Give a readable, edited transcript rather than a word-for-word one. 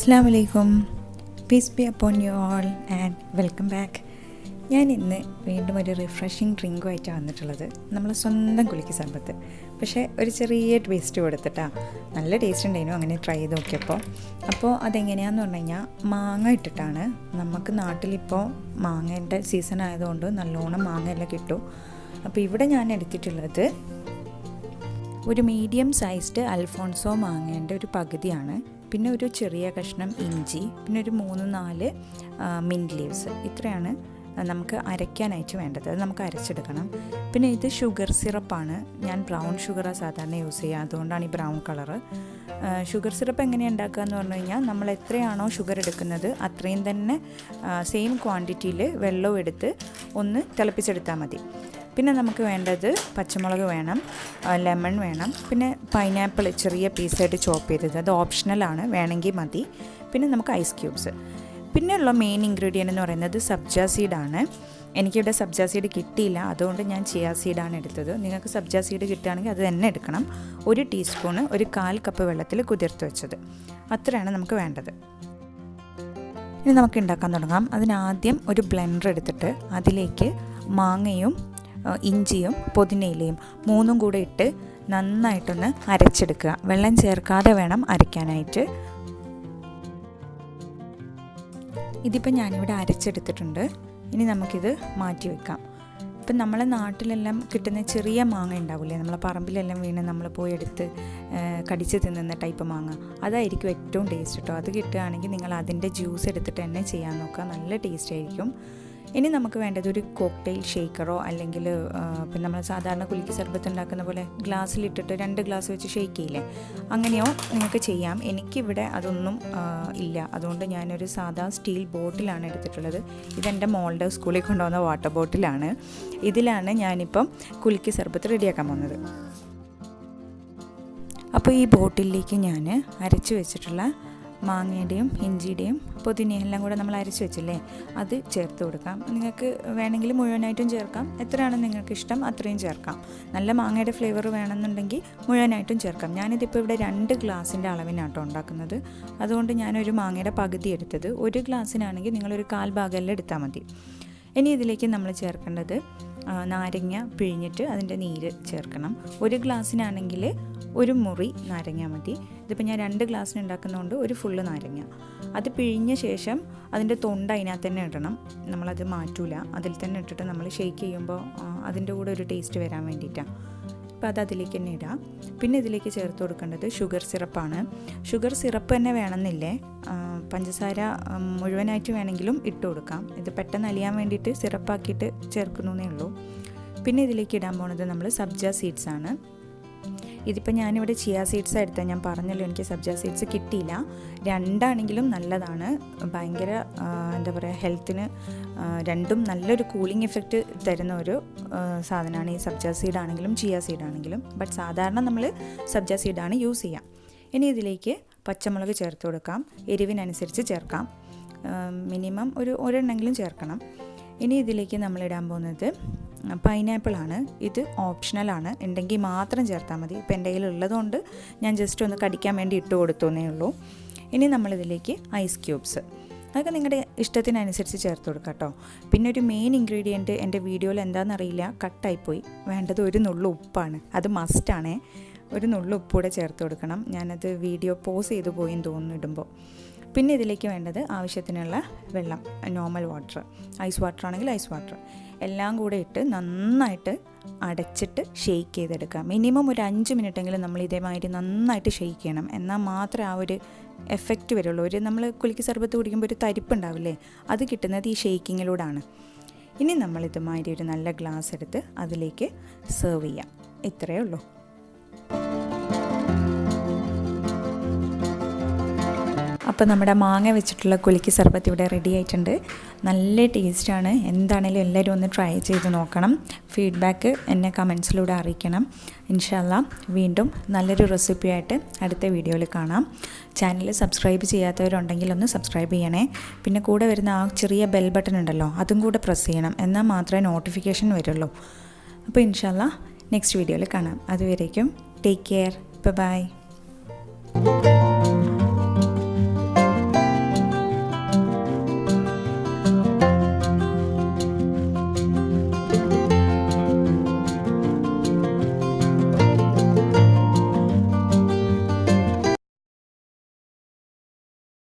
അസ്സലാമു അലൈക്കും, peace be upon you all and welcome back. ഞാൻ ഇന്ന് വീണ്ടും ഒരു റിഫ്രഷിങ് ഡ്രിങ്കുമായിട്ടാണ് വന്നിട്ടുള്ളത്. നമ്മളെ സ്വന്തം കുലുക്കി സർബത്ത്, പക്ഷേ ഒരു ചെറിയ ട്വിസ്റ്റ് കൊടുത്തിട്ടാണ്. നല്ല ടേസ്റ്റ് ഉണ്ടായിരുന്നു, അങ്ങനെ ട്രൈ ചെയ്ത് നോക്കിയപ്പോൾ. അപ്പോൾ അതെങ്ങനെയാണെന്ന് പറഞ്ഞു കഴിഞ്ഞാൽ മാങ്ങ ഇട്ടിട്ടാണ്. നമുക്ക് നാട്ടിലിപ്പോൾ മാങ്ങേൻ്റെ സീസൺ ആയതുകൊണ്ട് നല്ലോണം മാങ്ങയെല്ലാം കിട്ടും. അപ്പോൾ ഇവിടെ ഞാൻ എടുത്തിട്ടുള്ളത് ഒരു മീഡിയം സൈസ്ഡ് അൽഫോൺസോ മാങ്ങേൻ്റെ ഒരു പകുതിയാണ്. പിന്നെ ഒരു ചെറിയ കഷ്ണം ഇഞ്ചി, പിന്നെ ഒരു 3-4 മിൻറ്റ് ലീവ്സ്. ഇത്രയാണ് നമുക്ക് അരയ്ക്കാനായിട്ട് വേണ്ടത്. അത് നമുക്ക് അരച്ചെടുക്കണം. പിന്നെ ഇത് ഷുഗർ സിറപ്പാണ്. ഞാൻ ബ്രൗൺ ഷുഗറാണ് സാധാരണ യൂസ് ചെയ്യുക, അതുകൊണ്ടാണ് ഈ ബ്രൗൺ കളറ്. ഷുഗർ സിറപ്പ് എങ്ങനെയാണ് ഉണ്ടാക്കുക എന്ന് പറഞ്ഞു കഴിഞ്ഞാൽ, നമ്മൾ എത്രയാണോ ഷുഗർ എടുക്കുന്നത് അത്രയും തന്നെ സെയിം ക്വാണ്ടിറ്റിയിൽ വെള്ളവും എടുത്ത് ഒന്ന് തിളപ്പിച്ചെടുത്താൽ മതി. പിന്നെ നമുക്ക് വേണ്ടത് പച്ചമുളക് വേണം, ലെമൺ വേണം, പിന്നെ പൈനാപ്പിൾ ചെറിയ പീസായിട്ട് ചോപ്പ് ചെയ്തത്, അത് ഓപ്ഷണലാണ്, വേണമെങ്കിൽ മതി. പിന്നെ നമുക്ക് ഐസ് ക്യൂബ്സ്. പിന്നെയുള്ള മെയിൻ ഇൻഗ്രീഡിയൻ്റ് എന്ന് പറയുന്നത് സബ്ജ സീഡാണ്. എനിക്കിവിടെ സബ്ജ സീഡ് കിട്ടിയില്ല, അതുകൊണ്ട് ഞാൻ ചിയ സീഡാണ് എടുത്തത്. നിങ്ങൾക്ക് സബ്ജ സീഡ് കിട്ടുകയാണെങ്കിൽ അത് തന്നെ എടുക്കണം. 1 ടീസ്പൂണ് 1/4 കപ്പ് വെള്ളത്തിൽ കുതിർത്ത് വെച്ചത്, അത്രയാണ് നമുക്ക് വേണ്ടത്. ഇനി നമുക്ക് ഉണ്ടാക്കാൻ തുടങ്ങാം. അതിനാദ്യം ഒരു ബ്ലെൻഡർ എടുത്തിട്ട് അതിലേക്ക് മാങ്ങയും ഇഞ്ചിയും പുതിനയിലയും 3 കൂടെ ഇട്ട് നന്നായിട്ടൊന്ന് അരച്ചെടുക്കുക. വെള്ളം ചേർക്കാതെ വേണം അരയ്ക്കാനായിട്ട്. ഇതിപ്പോൾ ഞാനിവിടെ അരച്ചെടുത്തിട്ടുണ്ട്. ഇനി നമുക്കിത് മാറ്റി വെക്കാം. ഇപ്പം നമ്മളെ നാട്ടിലെല്ലാം കിട്ടുന്ന ചെറിയ മാങ്ങ ഉണ്ടാവില്ലേ, നമ്മളെ പറമ്പിലെല്ലാം വീണ് നമ്മൾ പോയി എടുത്ത് കടിച്ച് തിന്നുന്ന ടൈപ്പ് മാങ്ങ, അതായിരിക്കും ഏറ്റവും ടേസ്റ്റ് കേട്ടോ. അത് കിട്ടുകയാണെങ്കിൽ നിങ്ങൾ അതിൻ്റെ ജ്യൂസ് എടുത്തിട്ട് തന്നെ ചെയ്യാൻ നോക്കുക, നല്ല ടേസ്റ്റ് ആയിരിക്കും. ഇനി നമുക്ക് വേണ്ടത് ഒരു കോക്ടെയിൽ ഷേക്കറോ അല്ലെങ്കിൽ പിന്നെ നമ്മൾ സാധാരണ കുലുക്കി സർബത്ത് ഉണ്ടാക്കുന്ന പോലെ ഗ്ലാസ്സിലിട്ടിട്ട് 2 ഗ്ലാസ് വെച്ച് ഷേക്ക് ചെയ്യില്ലേ, അങ്ങനെയോ നിങ്ങൾക്ക് ചെയ്യാം. എനിക്കിവിടെ അതൊന്നും ഇല്ല, അതുകൊണ്ട് ഞാനൊരു സാധാ സ്റ്റീൽ ബോട്ടിലാണ് എടുത്തിട്ടുള്ളത്. ഇതെൻ്റെ മോളുടെ സ്കൂളിൽ കൊണ്ടുവന്ന വാട്ടർ ബോട്ടിലാണ്. ഇതിലാണ് ഞാനിപ്പം കുലുക്കി സർബത്ത് റെഡിയാക്കാൻ പോകുന്നത്. അപ്പോൾ ഈ ബോട്ടിലേക്ക് ഞാൻ അരച്ച് വെച്ചിട്ടുള്ള മാങ്ങയുടെയും ഇഞ്ചിയുടെയും പുതിനയും എല്ലാം കൂടെ നമ്മൾ അരച്ച് വെച്ചില്ലേ, അത് ചേർത്ത് കൊടുക്കാം. നിങ്ങൾക്ക് വേണമെങ്കിൽ മുഴുവനായിട്ടും ചേർക്കാം, എത്രയാണ് നിങ്ങൾക്ക് ഇഷ്ടം അത്രയും ചേർക്കാം. നല്ല മാങ്ങയുടെ ഫ്ലേവർ വേണമെന്നുണ്ടെങ്കിൽ മുഴുവനായിട്ടും ചേർക്കാം. ഞാനിതിപ്പോൾ ഇവിടെ 2 ഗ്ലാസിൻ്റെ അളവിനാട്ടോ ഉണ്ടാക്കുന്നത്, അതുകൊണ്ട് ഞാനൊരു മാങ്ങയുടെ പകുതി എടുത്തത്. 1 ഗ്ലാസ്സിനാണെങ്കിൽ നിങ്ങളൊരു 1/4 ഭാഗമെല്ലാം എടുത്താൽ മതി. ഇനി ഇതിലേക്ക് നമ്മൾ ചേർക്കേണ്ടത് നാരങ്ങ പിഴിഞ്ഞിട്ട് അതിൻ്റെ നീര് ചേർക്കണം. 1 ഗ്ലാസ്സിനാണെങ്കിൽ 1 മുറി നാരങ്ങ മതി. ഇതിപ്പോൾ ഞാൻ 2 ഗ്ലാസ്സിന് ഉണ്ടാക്കുന്നതുകൊണ്ട് ഒരു ഫുള്ള് നാരങ്ങ. അത് പിഴിഞ്ഞ ശേഷം അതിൻ്റെ തൊണ്ട അതിനകത്ത് തന്നെ ഇടണം, നമ്മളത് മാറ്റൂല. അതിൽ തന്നെ ഇട്ടിട്ട് നമ്മൾ ഷേക്ക് ചെയ്യുമ്പോൾ അതിൻ്റെ കൂടെ ഒരു ടേസ്റ്റ് വരാൻ വേണ്ടിയിട്ടാണ്. അപ്പോൾ അത് അതിലേക്ക് തന്നെ ഇടാം. പിന്നെ ഇതിലേക്ക് ചേർത്ത് കൊടുക്കേണ്ടത് ഷുഗർ സിറപ്പാണ്. ഷുഗർ സിറപ്പ് തന്നെ വേണമെന്നില്ലേ, പഞ്ചസാര മുഴുവനായിട്ട് വേണമെങ്കിലും ഇട്ട് കൊടുക്കാം. ഇത് പെട്ടെന്ന് അലിയാൻ വേണ്ടിയിട്ട് സിറപ്പാക്കിയിട്ട് ചേർക്കുന്നേ ഉള്ളൂ. പിന്നെ ഇതിലേക്ക് ഇടാൻ പോകുന്നത് നമ്മൾ സബ്ജ സീഡ്സ് ആണ്. ഇതിപ്പോൾ ഞാനിവിടെ ചിയ സീഡ്സ് എടുത്താൽ, ഞാൻ പറഞ്ഞല്ലോ എനിക്ക് സബ്ജ സീഡ്സ് കിട്ടിയില്ല. 2 ആണെങ്കിലും നല്ലതാണ്, ഭയങ്കര എന്താ പറയുക, ഹെൽത്തിന് രണ്ടും നല്ലൊരു കൂളിംഗ് എഫക്റ്റ് തരുന്ന ഒരു സാധനമാണ് ഈ സബ്ജ സീഡാണെങ്കിലും ചിയ സീഡാണെങ്കിലും. ബട്ട് സാധാരണ നമ്മൾ സബ്ജ സീഡാണ് യൂസ് ചെയ്യുക. ഇനി ഇതിലേക്ക് പച്ചമുളക് ചേർത്ത് കൊടുക്കാം, എരിവിനനുസരിച്ച് ചേർക്കാം, മിനിമം ഒരു 1 എണ്ണെങ്കിലും ചേർക്കണം. ഇനി ഇതിലേക്ക് നമ്മളിടാൻ പോകുന്നത് പൈനാപ്പിളാണ്. ഇത് ഓപ്ഷണലാണ്, ഉണ്ടെങ്കിൽ മാത്രം ചേർത്താൽ മതി. ഇപ്പോൾ എൻ്റെ കയ്യിലുള്ളതുകൊണ്ട് ഞാൻ ജസ്റ്റ് ഒന്ന് കടിക്കാൻ വേണ്ടി ഇട്ട് കൊടുത്തേ ഉള്ളൂ. ഇനി നമ്മളിതിലേക്ക് ഐസ് ക്യൂബ്സ്, അതൊക്കെ നിങ്ങളുടെ ഇഷ്ടത്തിനനുസരിച്ച് ചേർത്ത് കൊടുക്കാം കേട്ടോ. പിന്നെ ഒരു മെയിൻ ഇൻഗ്രീഡിയൻറ്റ് എൻ്റെ വീഡിയോയിൽ എന്താണെന്നറിയില്ല, കട്ടായിപ്പോയി. വേണ്ടത് ഒരു നുള്ളു ഉപ്പാണ്, അത് മസ്റ്റാണേ. ഒരു നുള്ളു ഉപ്പൂടെ ചേർത്ത് കൊടുക്കണം. ഞാനത് വീഡിയോ പോസ് ചെയ്ത് പോയി എന്ന് തോന്നുന്നു ഇടുമ്പോൾ. പിന്നെ ഇതിലേക്ക് വേണ്ടത് ആവശ്യത്തിനുള്ള വെള്ളം, നോർമൽ വാട്ടർ, ഐസ് വാട്ടർ ആണെങ്കിൽ ഐസ് വാട്ടർ, എല്ലാം കൂടെ ഇട്ട് നന്നായിട്ട് അടച്ചിട്ട് ഷെയ്ക്ക് ചെയ്തെടുക്കുക. മിനിമം ഒരു 5 മിനിറ്റെങ്കിലും നമ്മൾ ഇതേമാതിരി നന്നായിട്ട് ഷെയ്ക്ക് ചെയ്യണം, എന്നാൽ മാത്രമേ ആ ഒരു എഫക്റ്റ് വരുള്ളൂ. നമ്മൾ കുലുക്കി സർബത്ത് കുടിക്കുമ്പോൾ ഒരു തരിപ്പുണ്ടാവില്ലേ, അത് കിട്ടുന്നത് ഈ ഷെയ്ക്കിങ്ങിലൂടെയാണ്. ഇനി നമ്മൾ ഇതുമാതിരി ഒരു നല്ല ഗ്ലാസ് എടുത്ത് അതിലേക്ക് സെർവ് ചെയ്യാം. ഇത്രയേ ഉള്ളൂ. അപ്പോൾ നമ്മുടെ മാങ്ങ വെച്ചിട്ടുള്ള കുലുക്കി സർബത്ത് ഇവിടെ റെഡി ആയിട്ടുണ്ട്. നല്ല ടേസ്റ്റാണ്. എന്താണേലും എല്ലാവരും ഒന്ന് ട്രൈ ചെയ്ത് നോക്കണം. ഫീഡ്ബാക്ക് എന്നെ കമൻസിലൂടെ അറിയിക്കണം. ഇൻഷാ അല്ലാഹ് വീണ്ടും നല്ലൊരു റെസിപ്പിയായിട്ട് അടുത്ത വീഡിയോയിൽ കാണാം. ചാനൽ സബ്സ്ക്രൈബ് ചെയ്യാത്തവരുണ്ടെങ്കിൽ ഒന്ന് സബ്സ്ക്രൈബ് ചെയ്യണേ. പിന്നെ കൂടെ വരുന്ന ആ ചെറിയ ബെൽ ബട്ടൺ ഉണ്ടല്ലോ, അതും കൂടെ പ്രസ് ചെയ്യണം, എന്നാൽ മാത്രമേ നോട്ടിഫിക്കേഷൻ വരുള്ളൂ. അപ്പോൾ ഇൻഷാ അല്ലാഹ് നെക്സ്റ്റ് വീഡിയോയിൽ കാണാം. അതുവരേക്കും ടേക്ക് കെയർ, ബൈ.